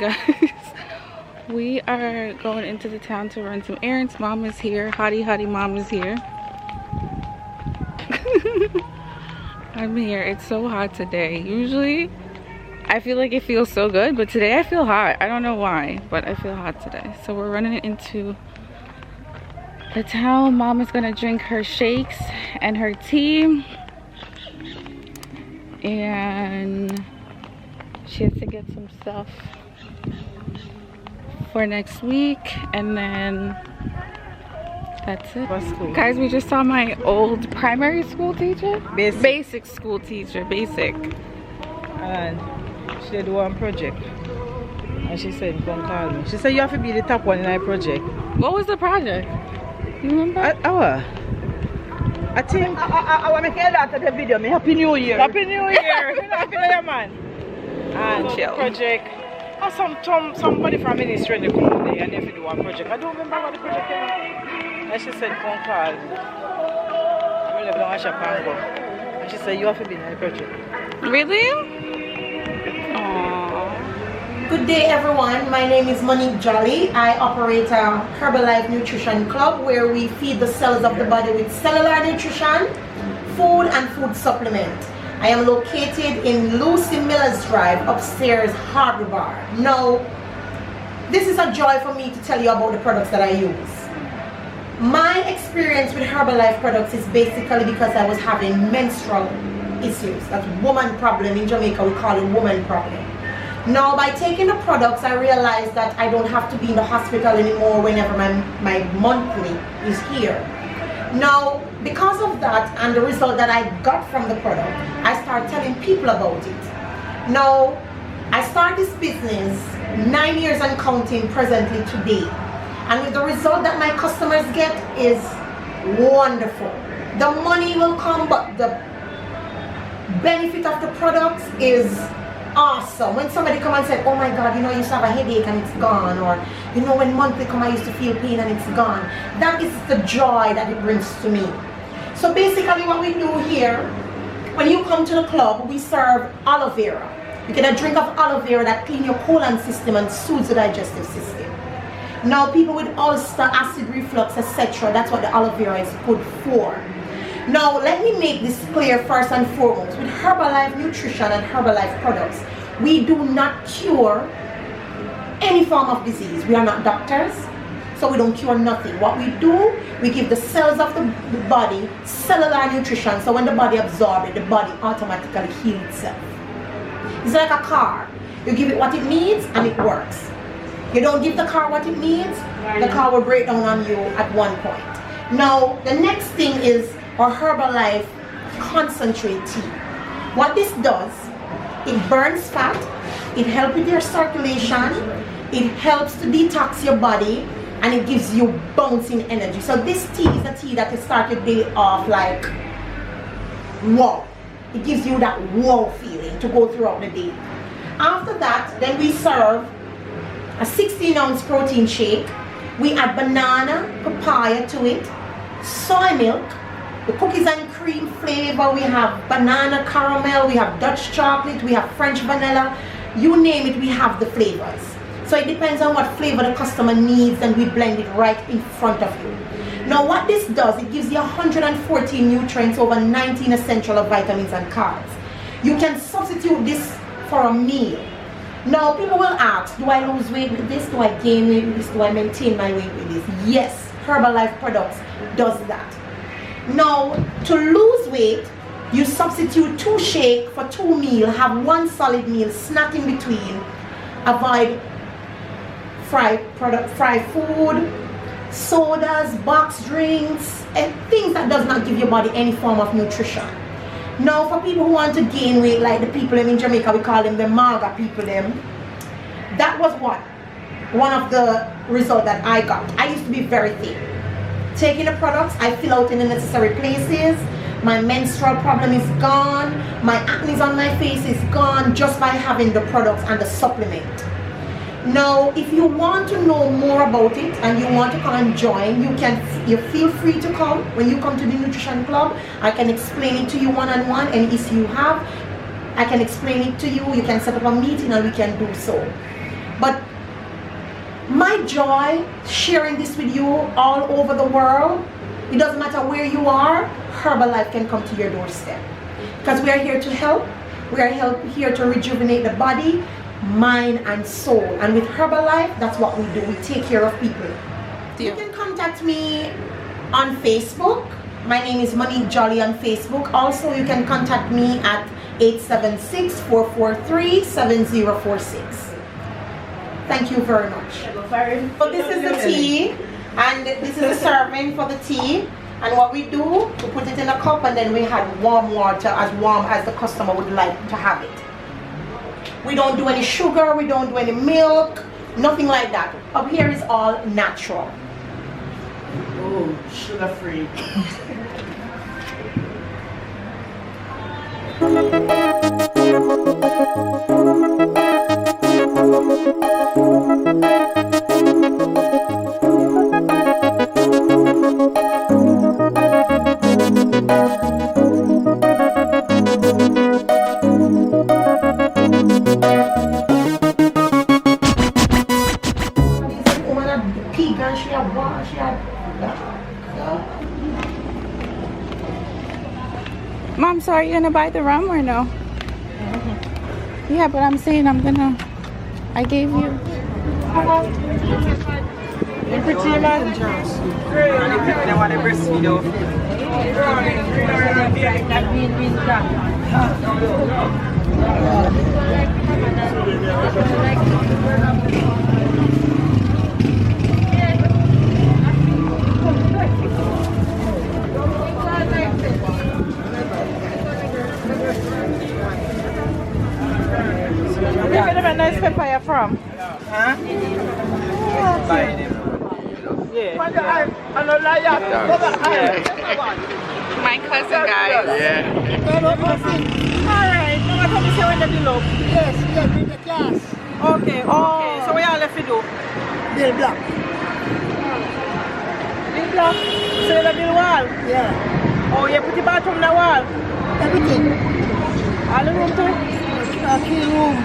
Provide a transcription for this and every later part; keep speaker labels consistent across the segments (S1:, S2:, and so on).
S1: guys. We are going into the town to run some errands. Mom is here. Hottie mom is here. I'm here. It's so hot today. Usually I feel like it feels so good, but today I feel hot. I don't know why, but I feel hot today. So we're running into the town. Mom is gonna drink her shakes and her tea, and she has to get some stuff for next week, and then that's it. Guys, we just saw my old primary school teacher, basic school teacher, basic,
S2: and she did one project, and she said, "Come call me." She said, "You have to be the top one in our project."
S1: What was the project? You remember?
S2: I think I want to make that the video. Me Happy New Year. Happy New Year. Happy New Year, man. And
S1: chill.
S2: Project. Somebody from ministry they come there and they do one project. I don't remember what the project is. And she said, "Come call." I live down shop and go. And she said, "You have to be in the project."
S1: Really? Aww.
S3: Good day, everyone. My name is Monique Jolly. I operate a Herbalife Nutrition Club where we feed the cells of the body with cellular nutrition, food, and food supplement. I am located in Lucea Miller's Drive, upstairs Harbor Bar. Now, this is a joy for me to tell you about the products that I use. My experience with Herbalife products is basically because I was having menstrual issues. That's woman problem. In Jamaica, we call it woman problem. Now, by taking the products, I realized that I don't have to be in the hospital anymore whenever my monthly is here. Now, because of that and the result that I got from the product, I started telling people about it. Now, I started this business 9 years and counting presently today. And with the result that my customers get is wonderful. The money will come, but the benefit of the products is awesome. When somebody come and say, "Oh my God, you know, I used to have a headache and it's gone," or you know, when monthly come I used to feel pain and it's gone. That is the joy that it brings to me. So basically what we do here, when you come to the club, we serve aloe vera. You get a drink of aloe vera that cleans your colon system and soothes the digestive system. Now people with ulcer, acid reflux, etc., that's what the aloe vera is good for. Now, let me make this clear first and foremost. With Herbalife Nutrition and Herbalife products, we do not cure any form of disease. We are not doctors, so we don't cure nothing. What we do, we give the cells of the body cellular nutrition, so when the body absorbs it, the body automatically heals itself. It's like a car. You give it what it needs and it works. You don't give the car what it needs, the car will break down on you at one point. Now, the next thing is or Herbalife concentrate tea. What this does, it burns fat, it helps with your circulation, it helps to detox your body, and it gives you bouncing energy. So this tea is a tea that you start your day off like wow. It gives you that wow feeling to go throughout the day. After that, then we serve a 16-ounce protein shake. We add banana, papaya to it, soy milk, the cookies and cream flavor, we have banana caramel, we have Dutch chocolate, we have French vanilla, you name it, we have the flavors. So it depends on what flavor the customer needs, and we blend it right in front of you. Now what this does, it gives you 114 nutrients, over 19 essential vitamins and carbs. You can substitute this for a meal. Now people will ask, do I lose weight with this? Do I gain weight with this? Do I maintain my weight with this? Yes, Herbalife products does that. Now, to lose weight, you substitute 2 shakes for 2 meals, have 1 solid meal, snack in between, avoid fried food, sodas, box drinks, and things that does not give your body any form of nutrition. Now, for people who want to gain weight, like the people in Jamaica, we call them the MAGA people, that was one of the results that I got. I used to be very thin. Taking the products, I fill out in the necessary places. My menstrual problem is gone. My acne on my face is gone just by having the products and the supplement. Now, if you want to know more about it and you want to come and join, you feel free to come. When you come to the Nutrition Club, I can explain it to you one-on-one, and if you have, I can explain it to you. You can set up a meeting and we can do so. But my joy sharing this with you all over the world, it doesn't matter where you are, Herbalife can come to your doorstep. Because we are here to help. We are here to rejuvenate the body, mind, and soul. And with Herbalife, that's what we do. We take care of people. You can contact me on Facebook. My name is Monique Jolly on Facebook. Also, you can contact me at 876-443-7046. Thank you very much. So this is the tea, and this is the serving for the tea. And what we do, we put it in a cup, and then we have warm water, as warm as the customer would like to have it. We don't do any sugar, we don't do any milk, nothing like that. Up here is all natural.
S2: Oh, sugar free.
S1: Mom, so are you gonna buy the rum or no? Yeah, but I'm saying I gave you.
S2: You pretty man. They want to breastfeed off. Where nice pepper you from? Huh? Yeah.
S1: My cousin, guys.
S4: Yeah.
S2: Alright, now I come to see when they bill up.
S4: Yes, bring the class.
S2: Okay, okay. So what you left to do?
S4: Bill block.
S2: Bill block? So you bill wall?
S4: Yeah.
S2: Oh, you put the bathroom in the wall?
S4: Everything.
S2: All the room too?
S4: Key room.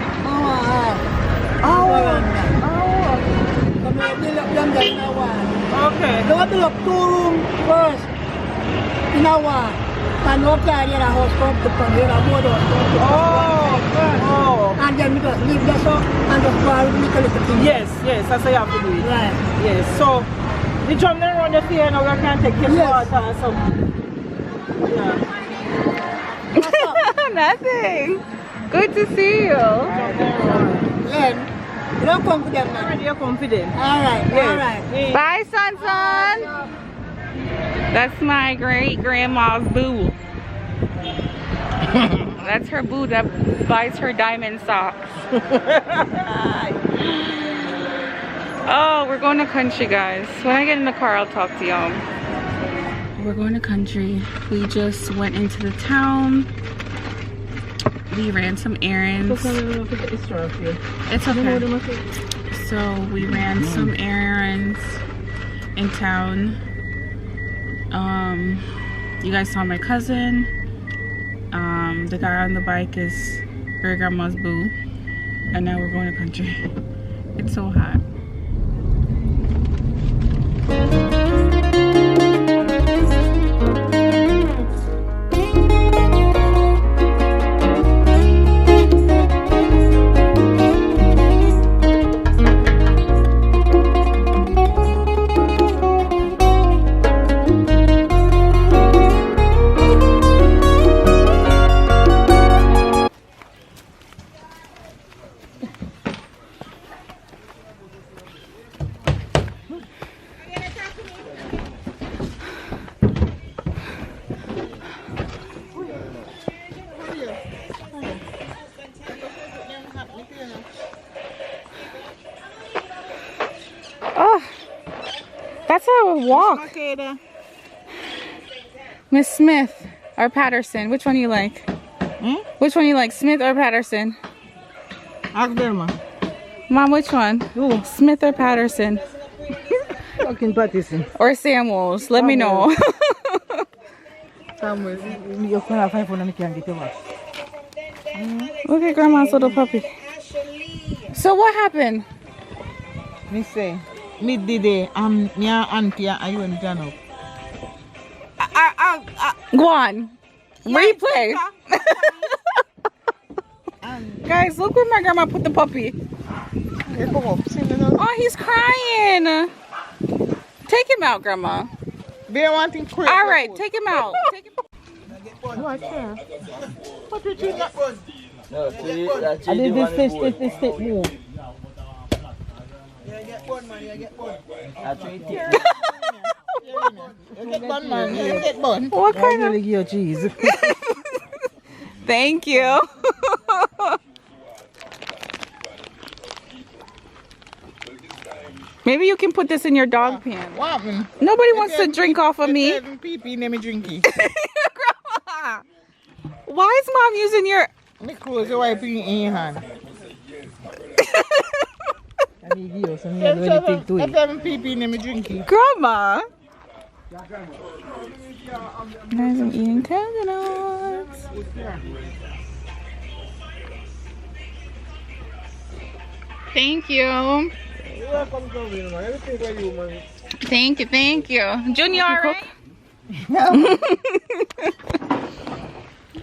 S4: Come here, build up them there in a wall.
S2: Okay.
S4: Don't build up 2 rooms first. In a wall. And no carry in a house come to come here, a board house come to come.
S2: Oh.
S4: And then we just leave this up and just go and make a little thing.
S2: Yes, that's how you have to do it.
S4: Right.
S2: Yes, so the drum then run the fear now, you can't take his water or something. Yeah.
S4: What's up?
S1: Nothing. Good to see you.
S4: Len, you don't come to them now.
S2: Already you're confident.
S4: Alright,
S2: Yes.
S4: alright.
S2: Yeah.
S1: Bye, son. That's my great grandma's boo. That's her boo that buys her diamond socks. Oh, we're going to country, guys. When I get in the car, I'll talk to y'all. We're going to country. We just went into the town. We ran some errands. It's okay. So we ran some errands in town. You guys saw my cousin. The guy on the bike is her grandma's boo. And now we're going to country. It's so hot. Oh, that's how I would walk. Miss Smith or Patterson, which one do you like? Which one do you like, Smith or Patterson?
S2: Ask them.
S1: Mom, which one?
S2: Who?
S1: Smith or Patterson?
S2: Fucking Patterson.
S1: Or Samuels? Let me know.
S2: Samuels, you're going to find for them, can't get your back.
S1: Look at Grandma's little puppy. So what happened?
S2: Me say, midday, your auntie and you and Jano.
S1: Go on. Replay. Guys, look where my grandma put the puppy. Oh, he's crying. Take him out, Grandma.
S2: They wanting quick.
S1: All right, take him out. Take him.
S2: What you choose that one?
S5: No,
S2: I did this move. Yeah, get one, man. You get one. You get one, man. You get one.
S1: What kind of?
S2: Your cheese.
S1: Thank you. Maybe you can put this in your dog pan.
S2: What?
S1: Nobody wants to drink off of me.
S2: Pee-pee, let me drink it.
S1: Grandma, why is Mom using your...
S2: Me close your wipe in your hand. I need you some anything to it. Let me pee-pee, let me drink it.
S1: Grandma. Guys, I'm eating coconuts. Thank you. Thank you, thank you. Junior, all right?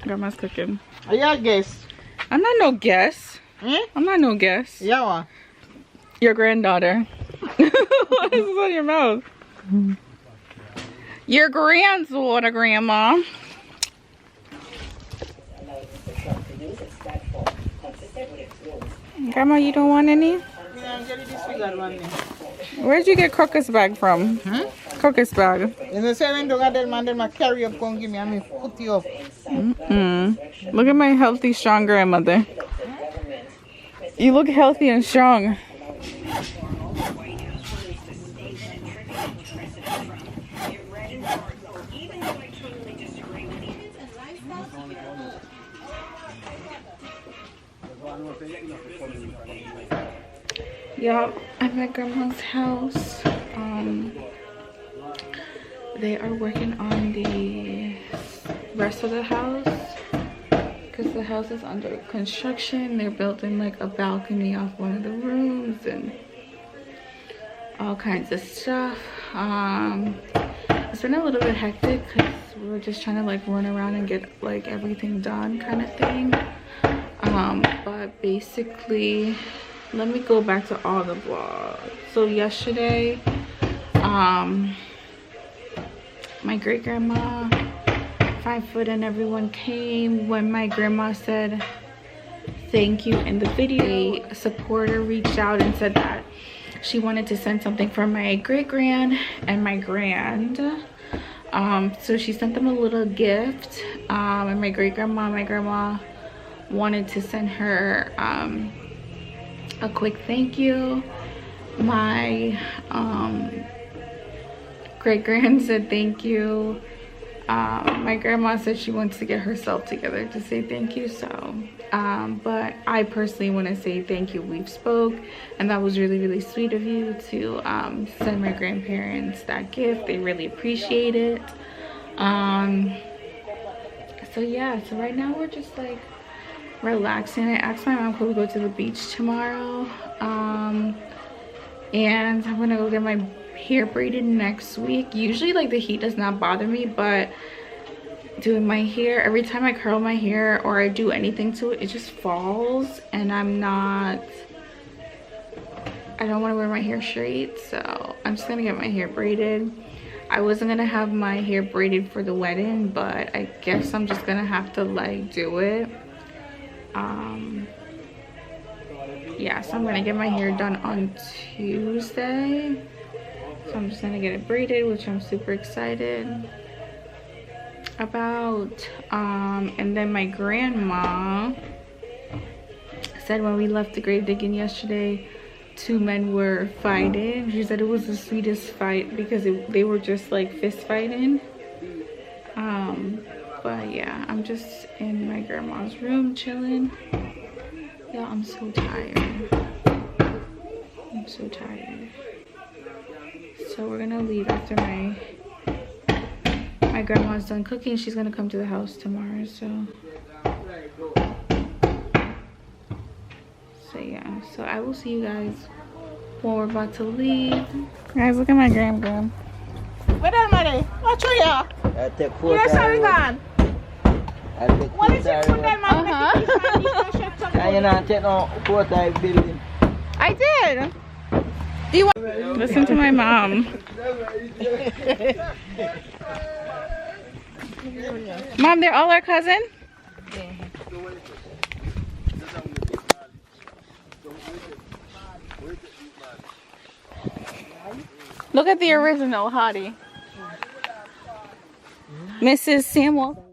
S1: Grandma's cooking.
S2: Are you a guest?
S1: I'm not no guest.
S2: Hmm?
S1: I'm not no guest.
S2: Yeah, what?
S1: Your granddaughter. What is this on your mouth? Your granddaughter, Grandma. Grandma, you don't want any? Where'd you get Crocus bag from?
S2: Hmm?
S1: Crocus bag.
S2: In the 7 dog, then man carry up, come give me, I mean, put you up.
S1: Look at my healthy, strong grandmother. You look healthy and strong. Yup, I'm at Grandma's house. They are working on the rest of the house because the house is under construction. They're building like a balcony off one of the rooms and all kinds of stuff. It's been a little bit hectic because we were just trying to like run around and get like everything done kind of thing. But basically, let me go back to all the vlogs. So yesterday, my great grandma, 5 foot, and everyone came. When my grandma said thank you in the video, a supporter reached out and said that she wanted to send something for my great grand and my grand. So she sent them a little gift, and my great grandma wanted to send her a quick thank you. My great grand said thank you. My grandma said she wants to get herself together to say thank you. So but I personally want to say thank you. We've spoke, and that was really, really sweet of you to send my grandparents that gift. They really appreciate it. So yeah, so right now we're just like relaxing. I asked my mom could we go to the beach tomorrow, and I'm gonna go get my hair braided next week. Usually like the heat does not bother me, but doing my hair, every time I curl my hair or I do anything to it, it just falls, and I don't want to wear my hair straight, so I'm just gonna get my hair braided. I wasn't gonna have my hair braided for the wedding, but I guess I'm just gonna have to like do it. Yeah, so I'm gonna get my hair done on Tuesday. So I'm just gonna get it braided, which I'm super excited about. And then my grandma said when we left the grave digging yesterday, 2 men were fighting. She said it was the sweetest fight because they were just like fist fighting. But yeah, I'm just in my grandma's room chilling. Yeah, I'm so tired. I'm so tired. So we're gonna leave after my grandma's done cooking. She's gonna come to the house tomorrow, so yeah, so I will see you guys Well, we're about to leave. Guys, look at my gram.
S2: Where that money? What you here?
S5: I take 4
S2: Yes, sorry, man.
S5: I take 4
S2: What is it from that man?
S5: And you not take no 4 building.
S1: I did. Do you want? Listen to my mom. Mom, they're all our cousin? Look at the original hottie. Mrs. Samuel.